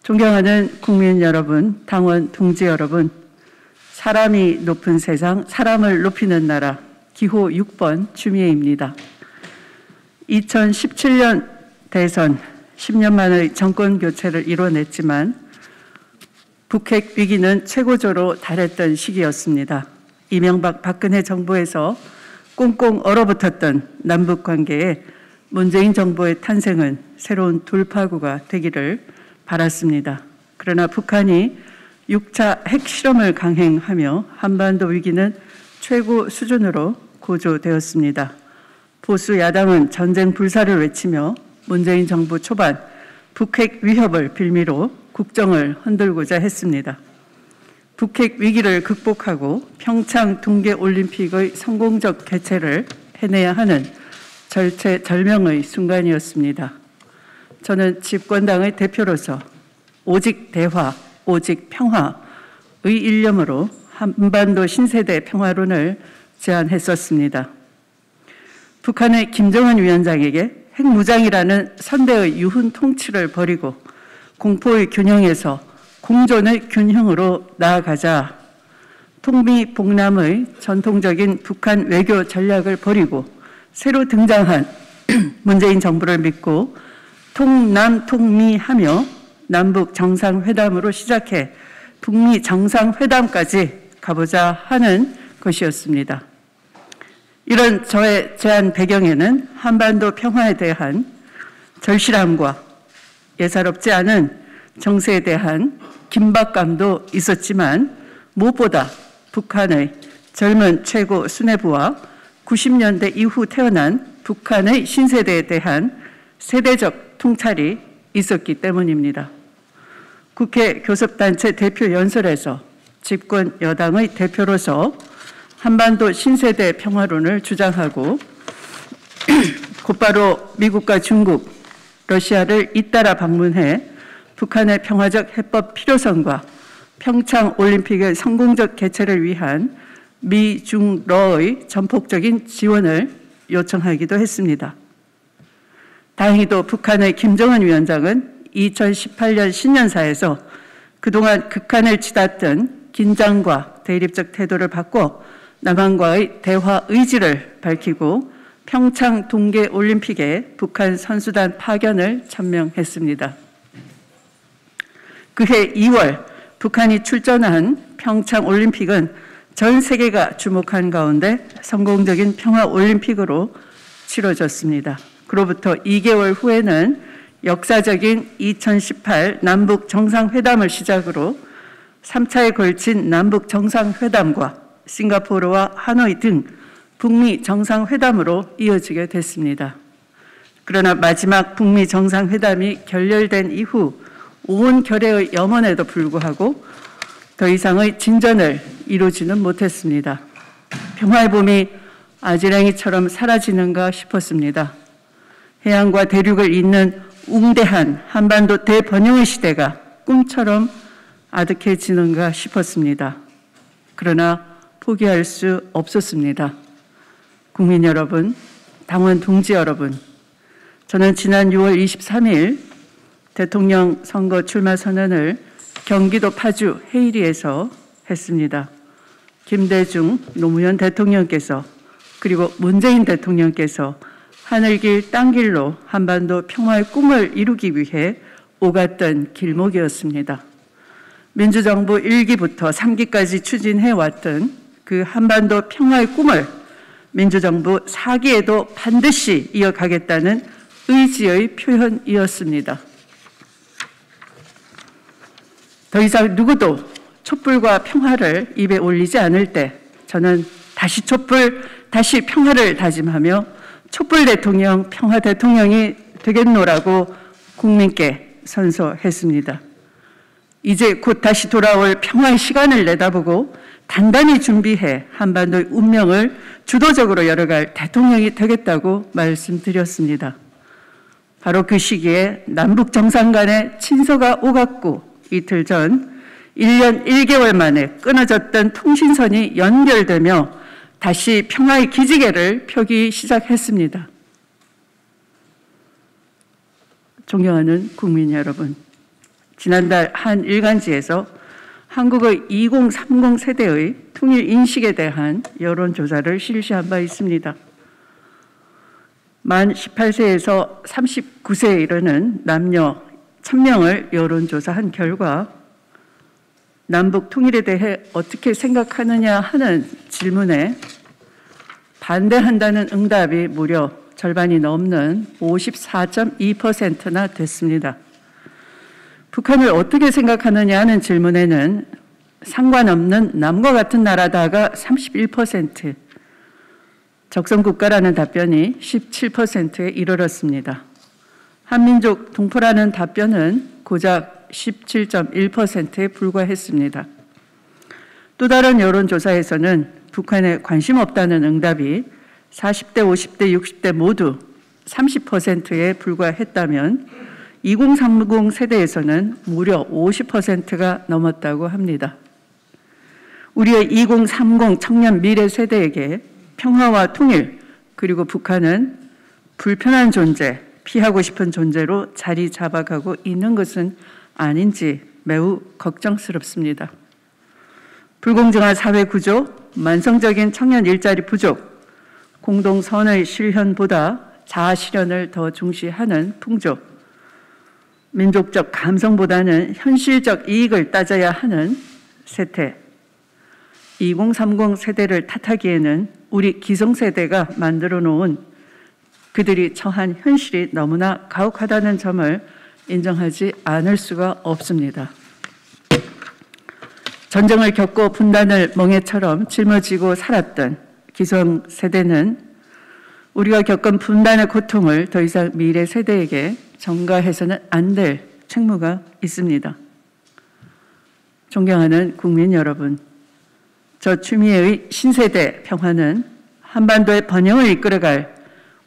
존경하는 국민 여러분, 당원 동지 여러분, 사람이 높은 세상, 사람을 높이는 나라, 기호 6번 추미애입니다. 2017년 대선 10년 만의 정권 교체를 이뤄냈지만 북핵 위기는 최고조로 달했던 시기였습니다. 이명박 박근혜 정부에서 꽁꽁 얼어붙었던 남북 관계에 문재인 정부의 탄생은 새로운 돌파구가 되기를 바랐습니다. 그러나 북한이 6차 핵실험을 강행하며 한반도 위기는 최고 수준으로 고조되었습니다. 보수 야당은 전쟁 불사를 외치며 문재인 정부 초반 북핵 위협을 빌미로 국정을 흔들고자 했습니다. 북핵 위기를 극복하고 평창 동계올림픽의 성공적 개최를 해내야 하는 절체절명의 순간이었습니다. 저는 집권당의 대표로서 오직 대화, 오직 평화의 일념으로 한반도 신세대 평화론을 제안했었습니다. 북한의 김정은 위원장에게 핵무장이라는 선대의 유훈 통치를 버리고 공포의 균형에서 공존의 균형으로 나아가자. 통미봉남의 전통적인 북한 외교 전략을 버리고 새로 등장한 문재인 정부를 믿고 통남통미하며 남북 정상회담으로 시작해 북미 정상회담까지 가보자 하는 것이었습니다. 이런 저의 제안 배경에는 한반도 평화에 대한 절실함과 예사롭지 않은 정세에 대한 긴박감도 있었지만 무엇보다 북한의 젊은 최고 수뇌부와 90년대 이후 태어난 북한의 신세대에 대한 세대적 통찰이 있었기 때문입니다. 국회 교섭단체 대표 연설에서 집권 여당의 대표로서 한반도 신세대 평화론을 주장하고 곧바로 미국과 중국, 러시아를 잇따라 방문해 북한의 평화적 해법 필요성과 평창 올림픽의 성공적 개최를 위한 미, 중, 러의 전폭적인 지원을 요청하기도 했습니다. 다행히도 북한의 김정은 위원장은 2018년 신년사에서 그동안 극한을 치닫던 긴장과 대립적 태도를 바꿔 남한과의 대화 의지를 밝히고 평창 동계올림픽에 북한 선수단 파견을 천명했습니다. 그해 2월 북한이 출전한 평창올림픽은 전 세계가 주목한 가운데 성공적인 평화올림픽으로 치러졌습니다. 그로부터 2개월 후에는 역사적인 2018 남북 정상회담을 시작으로 3차에 걸친 남북 정상회담과 싱가포르와 하노이 등 북미 정상회담으로 이어지게 됐습니다. 그러나 마지막 북미 정상회담이 결렬된 이후 온 결의의 염원에도 불구하고 더 이상의 진전을 이루지는 못했습니다. 평화의 봄이 아지랑이처럼 사라지는가 싶었습니다. 해양과 대륙을 잇는 웅대한 한반도 대번영의 시대가 꿈처럼 아득해지는가 싶었습니다. 그러나 포기할 수 없었습니다. 국민 여러분, 당원 동지 여러분, 저는 지난 6월 23일 대통령 선거 출마 선언을 경기도 파주 해일리에서 했습니다. 김대중 노무현 대통령께서 그리고 문재인 대통령께서 하늘길 땅길로 한반도 평화의 꿈을 이루기 위해 오갔던 길목이었습니다. 민주정부 1기부터 3기까지 추진해왔던 그 한반도 평화의 꿈을 민주정부 4기에도 반드시 이어가겠다는 의지의 표현이었습니다. 더 이상 누구도 촛불과 평화를 입에 올리지 않을 때 저는 다시 촛불, 다시 평화를 다짐하며 촛불 대통령, 평화 대통령이 되겠노라고 국민께 선서했습니다. 이제 곧 다시 돌아올 평화의 시간을 내다보고 단단히 준비해 한반도의 운명을 주도적으로 열어갈 대통령이 되겠다고 말씀드렸습니다. 바로 그 시기에 남북 정상 간의 친서가 오갔고 이틀 전 1년 1개월 만에 끊어졌던 통신선이 연결되며 다시 평화의 기지개를 펴기 시작했습니다. 존경하는 국민 여러분, 지난달 한 일간지에서 한국의 2030 세대의 통일 인식에 대한 여론조사를 실시한 바 있습니다. 만 18세에서 39세에 이르는 남녀 1000명을 여론조사한 결과 남북 통일에 대해 어떻게 생각하느냐 하는 질문에 반대한다는 응답이 무려 절반이 넘는 54.2%나 됐습니다. 북한을 어떻게 생각하느냐 하는 질문에는 상관없는 남과 같은 나라다가 31%, 적성국가라는 답변이 17%에 이르렀습니다. 한민족 동포라는 답변은 고작 17.1%에 불과했습니다. 또 다른 여론조사에서는 북한에 관심 없다는 응답이 40대, 50대, 60대 모두 30%에 불과했다면 2030 세대에서는 무려 50%가 넘었다고 합니다. 우리의 2030 청년 미래 세대에게 평화와 통일, 그리고 북한은 불편한 존재, 피하고 싶은 존재로 자리 잡아가고 있는 것은 아닌지 매우 걱정스럽습니다. 불공정한 사회 구조, 만성적인 청년 일자리 부족, 공동선의 실현보다 자아 실현을 더 중시하는 풍조, 민족적 감성보다는 현실적 이익을 따져야 하는 세태, 2030 세대를 탓하기에는 우리 기성세대가 만들어 놓은 그들이 처한 현실이 너무나 가혹하다는 점을 인정하지 않을 수가 없습니다. 전쟁을 겪고 분단을 멍에처럼 짊어지고 살았던 기성세대는 우리가 겪은 분단의 고통을 더 이상 미래 세대에게 전가해서는 안 될 책무가 있습니다. 존경하는 국민 여러분, 저 추미애의 신세대 평화는 한반도의 번영을 이끌어갈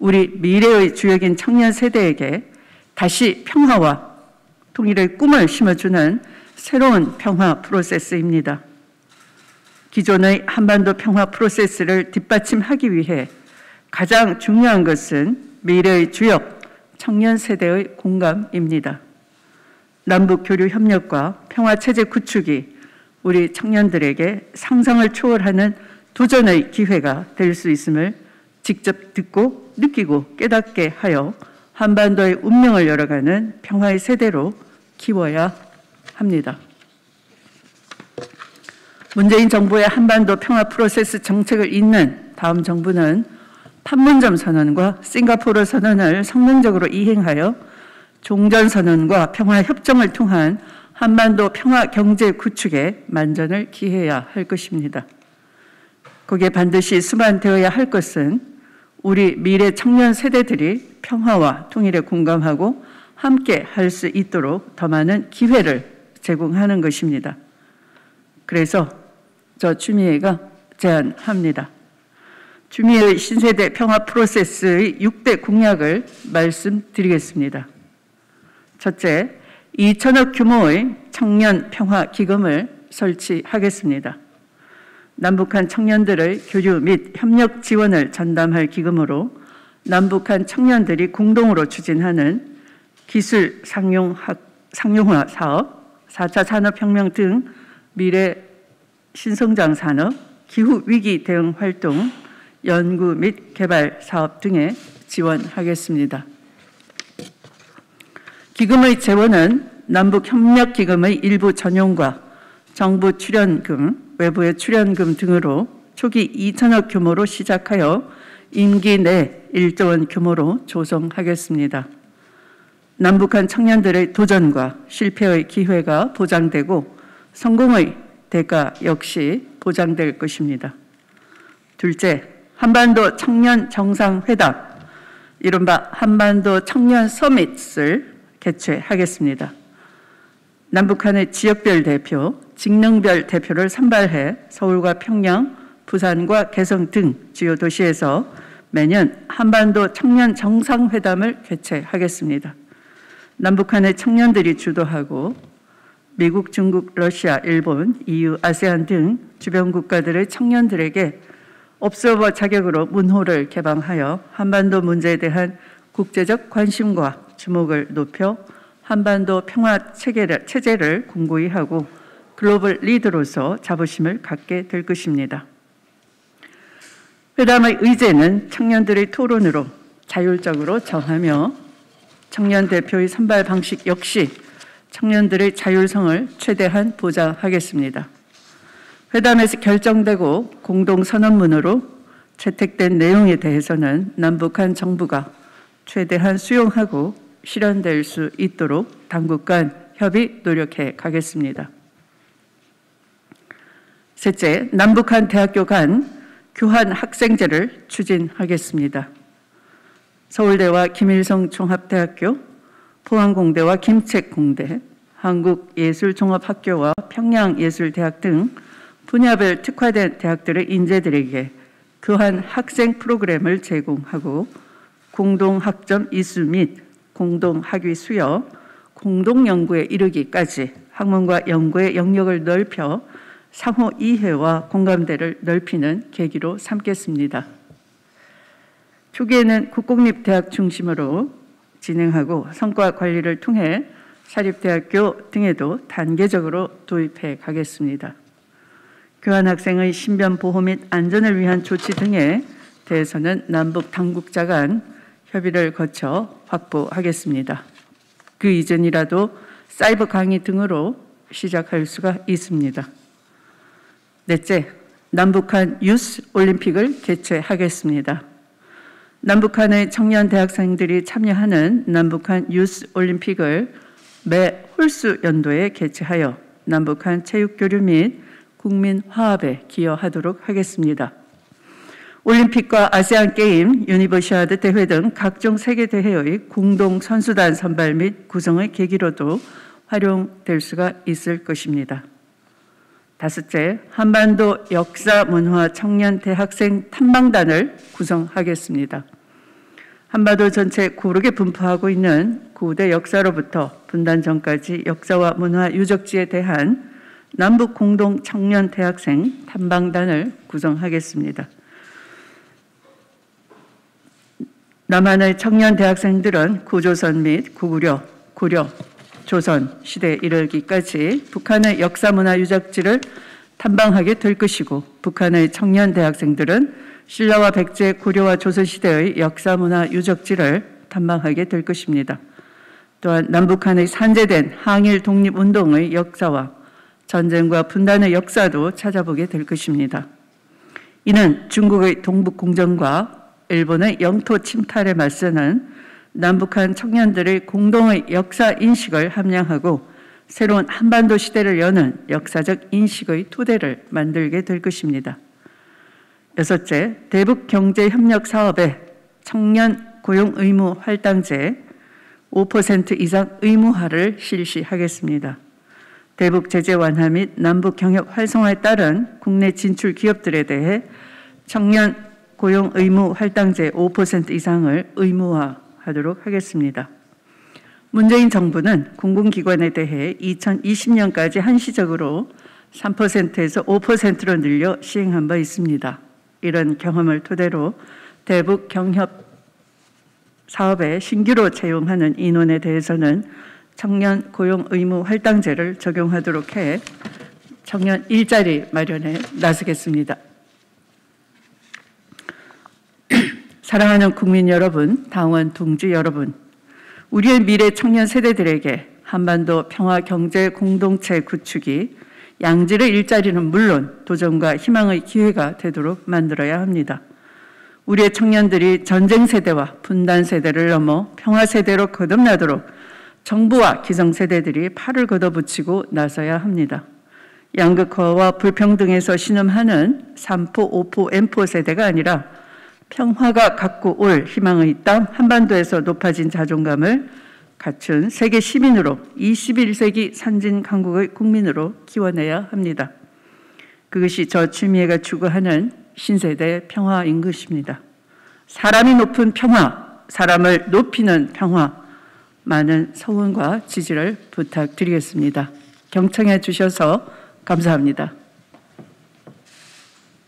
우리 미래의 주역인 청년 세대에게 다시 평화와 통일의 꿈을 심어주는 새로운 평화 프로세스입니다. 기존의 한반도 평화 프로세스를 뒷받침하기 위해 가장 중요한 것은 미래의 주역 청년 세대의 공감입니다. 남북 교류 협력과 평화체제 구축이 우리 청년들에게 상상을 초월하는 도전의 기회가 될 수 있음을 직접 듣고 느끼고 깨닫게 하여 한반도의 운명을 열어가는 평화의 세대로 키워야 합니다. 문재인 정부의 한반도 평화 프로세스 정책을 잇는 다음 정부는 판문점 선언과 싱가포르 선언을 성능적으로 이행하여 종전선언과 평화협정을 통한 한반도 평화 경제 구축에 만전을 기해야 할 것입니다. 거기에 반드시 수반되어야 할 것은 우리 미래 청년 세대들이 평화와 통일에 공감하고 함께 할 수 있도록 더 많은 기회를 제공하는 것입니다. 그래서 저 추미애가 제안합니다. 추미애의 신세대 평화 프로세스의 6대 공약을 말씀드리겠습니다. 첫째, 2천억 규모의 청년 평화 기금을 설치하겠습니다. 남북한 청년들의 교류 및 협력 지원을 전담할 기금으로 남북한 청년들이 공동으로 추진하는 기술 상용화 사업, 4차 산업혁명 등 미래 신성장 산업, 기후위기 대응 활동, 연구 및 개발 사업 등에 지원하겠습니다. 기금의 재원은 남북협력기금의 일부 전용과 정부 출연금, 외부의 출연금 등으로 초기 2천억 규모로 시작하여 임기 내 1조 원 규모로 조성하겠습니다. 남북한 청년들의 도전과 실패의 기회가 보장되고 성공의 대가 역시 보장될 것입니다. 둘째, 한반도 청년 정상회담, 이른바 한반도 청년 서밋을 개최하겠습니다. 남북한의 지역별 대표, 직능별 대표를 선발해 서울과 평양, 부산과 개성 등 주요 도시에서 매년 한반도 청년 정상회담을 개최하겠습니다. 남북한의 청년들이 주도하고 미국, 중국, 러시아, 일본, EU, 아세안 등 주변 국가들의 청년들에게 옵서버 자격으로 문호를 개방하여 한반도 문제에 대한 국제적 관심과 주목을 높여 한반도 평화 체제를 공고히 하고 글로벌 리더로서 자부심을 갖게 될 것입니다. 회담의 의제는 청년들의 토론으로 자율적으로 정하며 청년 대표의 선발 방식 역시 청년들의 자율성을 최대한 보장하겠습니다. 회담에서 결정되고 공동선언문으로 채택된 내용에 대해서는 남북한 정부가 최대한 수용하고 실현될 수 있도록 당국 간 협의 노력해 가겠습니다. 셋째, 남북한 대학교 간 교환 학생제를 추진하겠습니다. 서울대와 김일성 종합대학교, 포항공대와 김책공대, 한국예술종합학교와 평양예술대학 등 분야별 특화된 대학들의 인재들에게 교환 학생 프로그램을 제공하고 공동학점 이수 및 공동학위 수여, 공동연구에 이르기까지 학문과 연구의 영역을 넓혀 상호 이해와 공감대를 넓히는 계기로 삼겠습니다. 초기에는 국공립대학 중심으로 진행하고 성과 관리를 통해 사립대학교 등에도 단계적으로 도입해 가겠습니다. 교환학생의 신변 보호 및 안전을 위한 조치 등에 대해서는 남북 당국자 간 협의를 거쳐 확보하겠습니다. 그 이전이라도 사이버 강의 등으로 시작할 수가 있습니다. 넷째, 남북한 유스 올림픽을 개최하겠습니다. 남북한의 청년 대학생들이 참여하는 남북한 유스 올림픽을 매 홀수 연도에 개최하여 남북한 체육교류 및 국민 화합에 기여하도록 하겠습니다. 올림픽과 아시안게임, 유니버시아드 대회 등 각종 세계대회의 공동 선수단 선발 및 구성의 계기로도 활용될 수가 있을 것입니다. 다섯째, 한반도 역사 문화 청년 대학생 탐방단을 구성하겠습니다. 한반도 전체 고르게 분포하고 있는 고대 역사로부터 분단 전까지 역사와 문화 유적지에 대한 남북 공동 청년 대학생 탐방단을 구성하겠습니다. 남한의 청년 대학생들은 구조선 및 고구려, 고려, 조선 시대에 이르기까지 북한의 역사 문화 유적지를 탐방하게 될 것이고 북한의 청년 대학생들은 신라와 백제, 고려와 조선 시대의 역사 문화 유적지를 탐방하게 될 것입니다. 또한 남북한의 산재된 항일 독립운동의 역사와 전쟁과 분단의 역사도 찾아보게 될 것입니다. 이는 중국의 동북공정과 일본의 영토 침탈에 맞서는 남북한 청년들의 공동의 역사 인식을 함양하고 새로운 한반도 시대를 여는 역사적 인식의 토대를 만들게 될 것입니다. 여섯째, 대북 경제협력 사업에 청년 고용 의무 할당제 5% 이상 의무화를 실시하겠습니다. 대북 제재 완화 및 남북 경협 활성화에 따른 국내 진출 기업들에 대해 청년 고용 의무 할당제 5% 이상을 의무화하도록 하겠습니다. 문재인 정부는 공공기관에 대해 2020년까지 한시적으로 3%에서 5%로 늘려 시행한 바 있습니다. 이런 경험을 토대로 대북 경협 사업에 신규로 채용하는 인원에 대해서는 청년 고용 의무 할당제를 적용하도록 해 청년 일자리 마련에 나서겠습니다. 사랑하는 국민 여러분, 당원 동지 여러분, 우리의 미래 청년 세대들에게 한반도 평화 경제 공동체 구축이 양질의 일자리는 물론 도전과 희망의 기회가 되도록 만들어야 합니다. 우리의 청년들이 전쟁 세대와 분단 세대를 넘어 평화 세대로 거듭나도록 정부와 기성세대들이 팔을 걷어붙이고 나서야 합니다. 양극화와 불평등에서 신음하는 3포, 5포, M포 세대가 아니라 평화가 갖고 올 희망의 땅 한반도에서 높아진 자존감을 갖춘 세계 시민으로 21세기 선진 강국의 국민으로 키워내야 합니다. 그것이 저 추미애가 추구하는 신세대 평화인 것입니다. 사람이 높은 평화, 사람을 높이는 평화, 많은 성원과 지지를 부탁드리겠습니다. 경청해 주셔서 감사합니다.